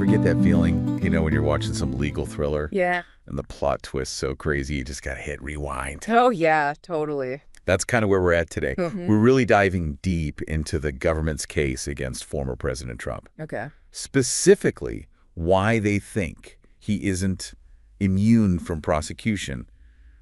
get that feeling, when you're watching some legal thriller? Yeah. And the plot twist's so crazy, you just got to hit rewind. Oh, yeah, totally. That's kind of where we're at today. Mm-hmm. We're really diving deep into the government's case against former President Trump. Okay. Specifically, why they think he isn't immune from prosecution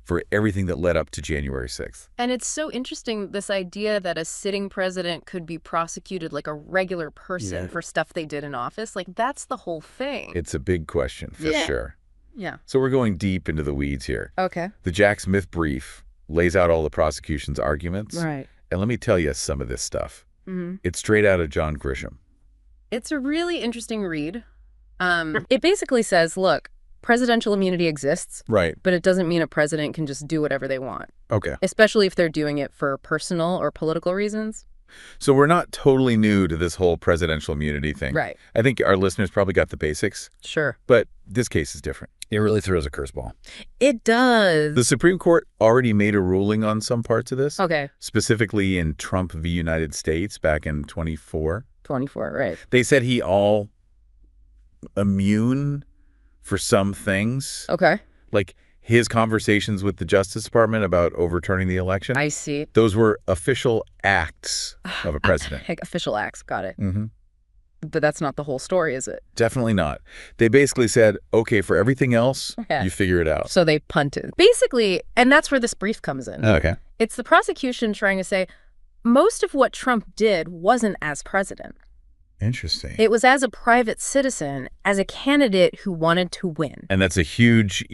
for everything that led up to January 6th. And it's so interesting, this idea that a sitting president could be prosecuted like a regular person for stuff they did in office. Like, that's the whole thing. It's a big question, for sure. Yeah. So we're going deep into the weeds here. Okay. The Jack Smith brief lays out all the prosecution's arguments. Right. And let me tell you some of this stuff. Mm-hmm. It's straight out of John Grisham. It's a really interesting read. It basically says, look, presidential immunity exists, Right. but it doesn't mean a president can just do whatever they want, Okay. especially if they're doing it for personal or political reasons. So we're not totally new to this whole presidential immunity thing. Right. I think our listeners probably got the basics, Sure. but this case is different. It really throws a curveball. It does. The Supreme Court already made a ruling on some parts of this, Okay. specifically in Trump v. United States back in 24. 24, right. They said he all immune for some things, Okay. like his conversations with the Justice Department about overturning the election. I see. Those were official acts of a president. Heck, official acts. Got it. Mm-hmm. But that's not the whole story, is it? Definitely not. They basically said, okay, for everything else, Yeah. you figure it out. So they punted. Basically, and that's where this brief comes in. Okay. It's the prosecution trying to say most of what Trump did wasn't as president. Interesting. It was as a private citizen, as a candidate who wanted to win. And that's a huge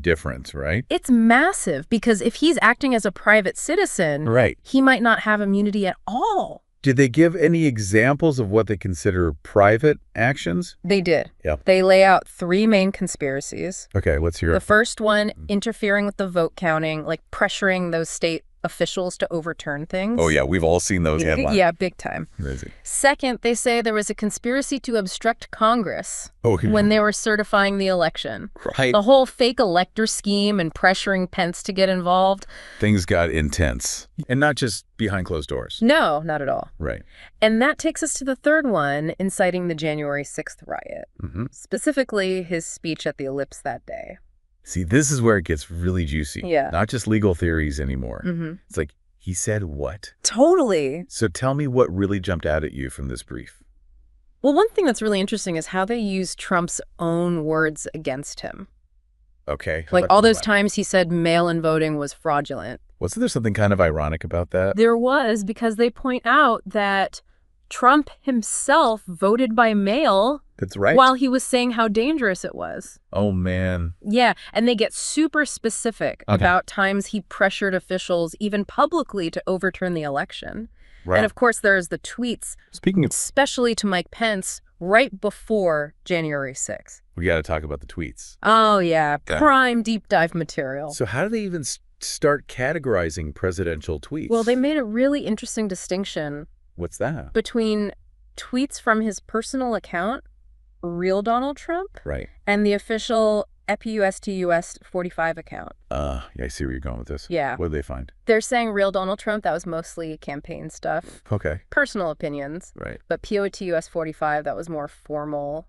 difference, right? It's massive because if he's acting as a private citizen, Right. he might not have immunity at all. Did they give any examples of what they consider private actions? They did. Yeah. They lay out 3 main conspiracies. Okay, let's hear The it. first one, interfering with the vote counting, like pressuring those state officials to overturn things. Oh, yeah, we've all seen those headlines. Yeah, big time. Amazing. Second, they say there was a conspiracy to obstruct Congress Oh, when they were certifying the election. right. The whole fake elector scheme and pressuring Pence to get involved. Things got intense. And not just behind closed doors. No, not at all. Right. And that takes us to the third one, inciting the January 6th riot. Mm-hmm. Specifically, his speech at the Ellipse that day. See, this is where it gets really juicy. Yeah. Not just legal theories anymore. Mm-hmm. It's like, he said what? Totally. So tell me what really jumped out at you from this brief. Well, one thing that's really interesting is how they use Trump's own words against him. Okay. Like all those times he said mail-in voting was fraudulent. Wasn't there something kind of ironic about that? There was, because they point out that Trump himself voted by mail That's right. while he was saying how dangerous it was. Oh, man. Yeah, and they get super specific about times he pressured officials, even publicly, to overturn the election. Right. And of course, there's the tweets, Speaking of, especially to Mike Pence, right before January 6th. we got to talk about the tweets. Oh, yeah, Yeah. prime deep dive material. So how do they even start categorizing presidential tweets? Well, they made a really interesting distinction What's that? between tweets from his personal account, real Donald Trump, Right. and the official EPUSTUS 45 account. Yeah, I see where you're going with this. Yeah. What did they find? They're saying real Donald Trump, that was mostly campaign stuff, Okay. personal opinions, Right. but POTUS 45, that was more formal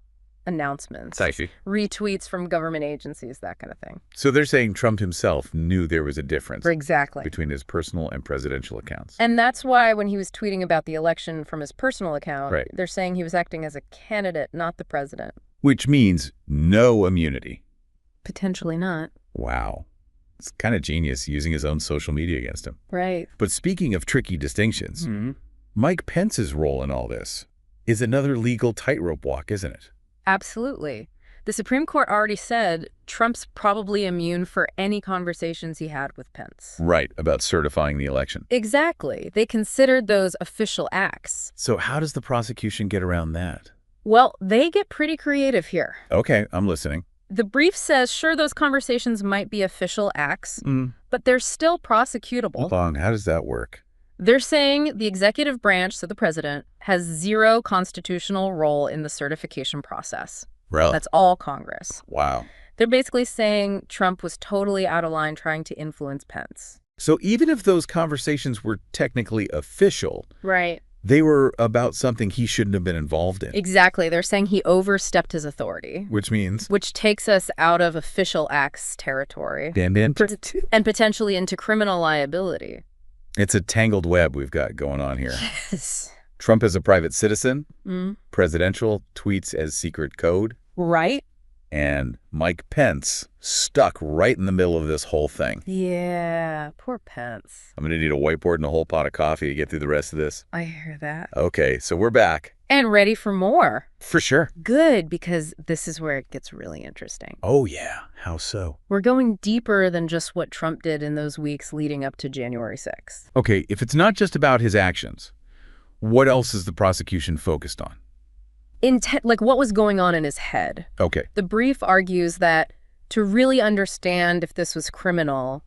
announcements, retweets from government agencies, that kind of thing. So they're saying Trump himself knew there was a difference Exactly. between his personal and presidential accounts. And that's why when he was tweeting about the election from his personal account, Right. they're saying he was acting as a candidate, not the president. Which means no immunity. Potentially not. Wow. It's kind of genius using his own social media against him. Right. But speaking of tricky distinctions, Mike Pence's role in all this is another legal tightrope walk, isn't it? Absolutely. The Supreme Court already said Trump's probably immune for any conversations he had with Pence. Right, about certifying the election. Exactly. They considered those official acts. So how does the prosecution get around that? Well, they get pretty creative here. Okay, I'm listening. The brief says, sure, those conversations might be official acts, but they're still prosecutable. Hold on, how does that work? They're saying the executive branch, so the president, has zero constitutional role in the certification process. Really? That's all Congress. Wow. They're basically saying Trump was totally out of line trying to influence Pence. So even if those conversations were technically official, Right. They were about something he shouldn't have been involved in. Exactly. They're saying he overstepped his authority. Which means? Which takes us out of official acts territory. And potentially into criminal liability. It's a tangled web we've got going on here. Yes. Trump is a private citizen. Presidential tweets as secret code. Right. And Mike Pence stuck right in the middle of this whole thing. Yeah, poor Pence. I'm going to need a whiteboard and a whole pot of coffee to get through the rest of this. I hear that. Okay, so we're back. And ready for more. For sure. Good, because this is where it gets really interesting. Oh, yeah. How so? We're going deeper than just what Trump did in those weeks leading up to January 6th. Okay, if it's not just about his actions, what else is the prosecution focused on? Like what was going on in his head. Okay. The brief argues that to really understand if this was criminal,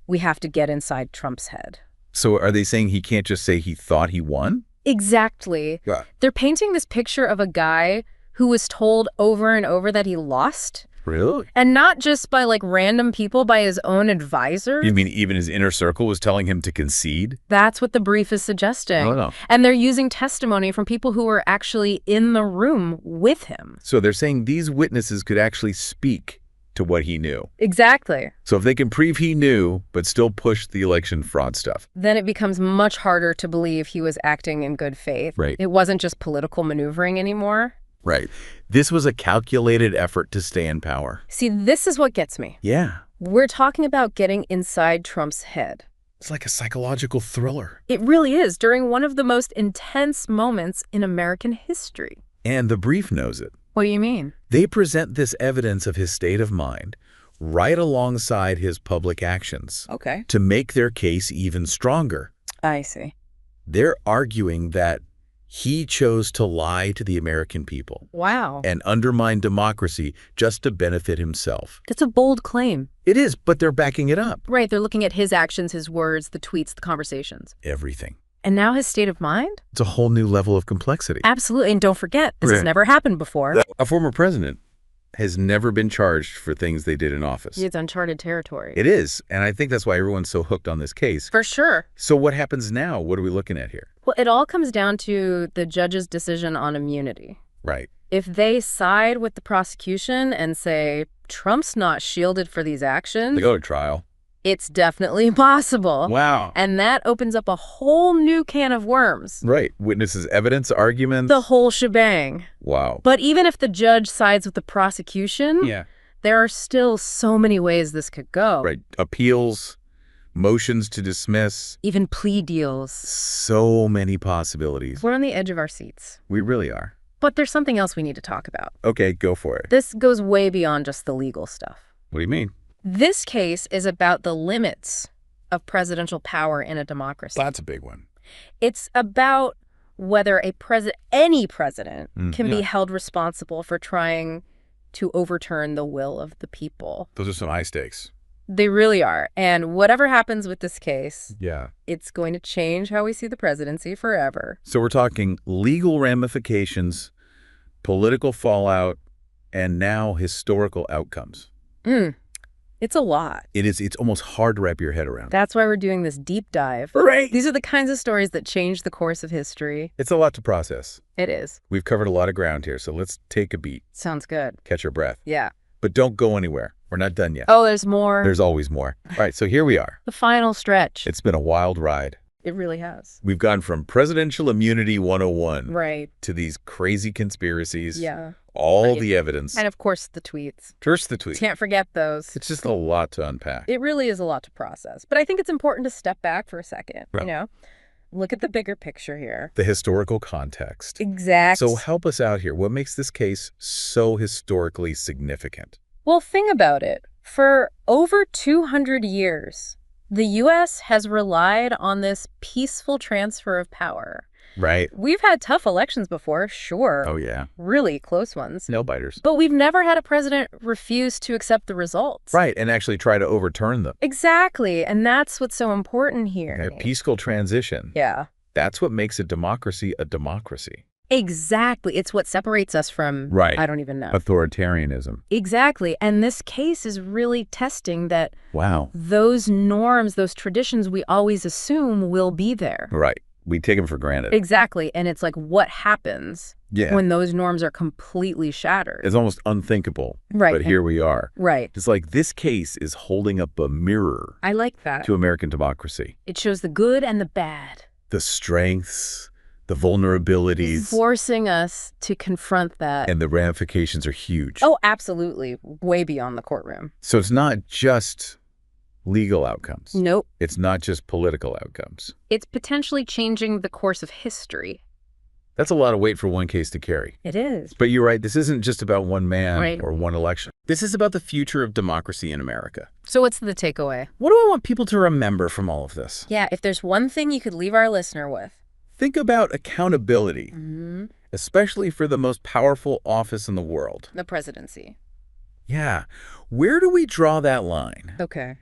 we have to get inside Trump's head. So are they saying he can't just say he thought he won? Exactly. Yeah. They're painting this picture of a guy who was told over and over that he lost. Really? And not just by like random people, by his own advisor. You mean even his inner circle was telling him to concede? That's what the brief is suggesting. Oh, no. And they're using testimony from people who were actually in the room with him. So they're saying these witnesses could actually speak to what he knew. Exactly. So if they can prove he knew, but still push the election fraud stuff. Then it becomes much harder to believe he was acting in good faith. Right. It wasn't just political maneuvering anymore. Right. This was a calculated effort to stay in power. See, this is what gets me. Yeah. We're talking about getting inside Trump's head. It's like a psychological thriller. It really is, during one of the most intense moments in American history. And the brief knows it. What do you mean? They present this evidence of his state of mind right alongside his public actions. Okay. To make their case even stronger. I see. They're arguing that he chose to lie to the American people. Wow. And undermine democracy just to benefit himself. That's a bold claim. It is, but they're backing it up. Right, they're looking at his actions, his words, the tweets, the conversations. Everything. And now his state of mind? It's a whole new level of complexity. Absolutely, and don't forget, this has never happened before. A former president has never been charged for things they did in office. It's uncharted territory. It is, and I think that's why everyone's so hooked on this case. For sure. So what happens now? What are we looking at here? Well, it all comes down to the judge's decision on immunity. Right. If they side with the prosecution and say, Trump's not shielded for these actions, They go to trial. it's definitely possible. Wow. And that opens up a whole new can of worms. Right. Witnesses' evidence, arguments. The whole shebang. Wow. But even if the judge sides with the prosecution, Yeah. there are still so many ways this could go. Right. Appeals, motions to dismiss. Even plea deals. So many possibilities. We're on the edge of our seats. We really are. But there's something else we need to talk about. Okay, go for it. This goes way beyond just the legal stuff. What do you mean? This case is about the limits of presidential power in a democracy. That's a big one. It's about whether any president can be Yeah. held responsible for trying to overturn the will of the people. Those are some high stakes. They really are. And whatever happens with this case, Yeah. it's going to change how we see the presidency forever. So we're talking legal ramifications, political fallout, and now historical outcomes. It's a lot. It's almost hard to wrap your head around. That's why we're doing this deep dive. Right. These are the kinds of stories that change the course of history. It's a lot to process. It is. We've covered a lot of ground here, so let's take a beat, Sounds good. catch our breath. Yeah. But don't go anywhere. We're not done yet. Oh, there's more. There's always more. All right, so here we are. The final stretch. It's been a wild ride. It really has. We've gone from Presidential Immunity 101 Right. to these crazy conspiracies, Yeah. all Right. the evidence, And of course, the tweets. curse the tweet. Can't forget those. It's just a lot to unpack. It really is a lot to process. But I think it's important to step back for a second, Right. you know? Look at the bigger picture here. The historical context. Exactly. So help us out here. What makes this case so historically significant? Well, think about it. For over 200 years, the U.S. has relied on this peaceful transfer of power. Right. We've had tough elections before, sure. Oh, yeah. Really close ones. Nail biters. But we've never had a president refuse to accept the results. Right, and actually try to overturn them. Exactly. And that's what's so important here. A peaceful transition. Yeah. That's what makes a democracy a democracy. Exactly. It's what separates us from, Right. I don't even know. Authoritarianism. Exactly. And this case is really testing that Wow. those norms, those traditions we always assume will be there. Right. We take them for granted. Exactly. And it's like, what happens when those norms are completely shattered? It's almost unthinkable. Right. But here we are. Right. It's like this case is holding up a mirror. I like that. To American democracy. It shows the good and the bad. The strengths, the vulnerabilities. Forcing us to confront that. And the ramifications are huge. Oh, absolutely. Way beyond the courtroom. So it's not just legal outcomes. Nope. It's not just political outcomes. It's potentially changing the course of history. That's a lot of weight for one case to carry. It is. But you're right, this isn't just about one man or one election. This is about the future of democracy in America. So what's the takeaway? What do I want people to remember from all of this? Yeah, if there's one thing you could leave our listener with. Think about accountability, especially for the most powerful office in the world. The presidency. Yeah. Where do we draw that line? Okay.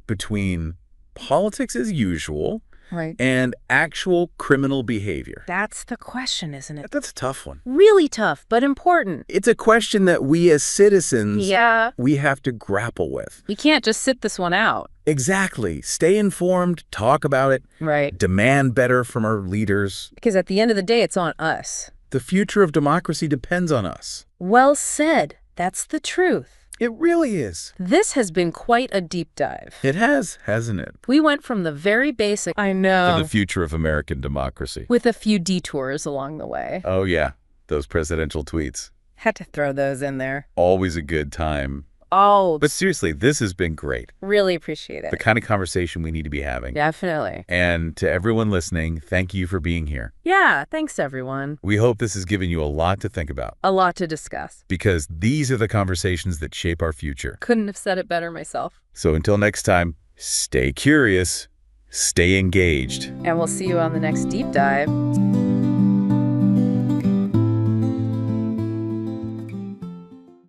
Between politics as usual Right. and actual criminal behavior? That's the question, isn't it? That's a tough one. Really tough, but important. It's a question that we as citizens, we have to grapple with. We can't just sit this one out. Exactly. Stay informed, talk about it, Right. demand better from our leaders. Because at the end of the day, it's on us. The future of democracy depends on us. Well said. That's the truth. It really is. This has been quite a deep dive. It has, hasn't it? We went from the very basic, I know, To the future of American democracy. with a few detours along the way. Oh, yeah. Those presidential tweets. Had to throw those in there. Always a good time. Oh, But seriously, this has been great. really appreciate it. The kind of conversation we need to be having. Definitely. And to everyone listening, thank you for being here. Yeah, thanks everyone. We hope this has given you a lot to think about. A lot to discuss. Because these are the conversations that shape our future. Couldn't have said it better myself. So until next time, stay curious, stay engaged. And we'll see you on the next deep dive.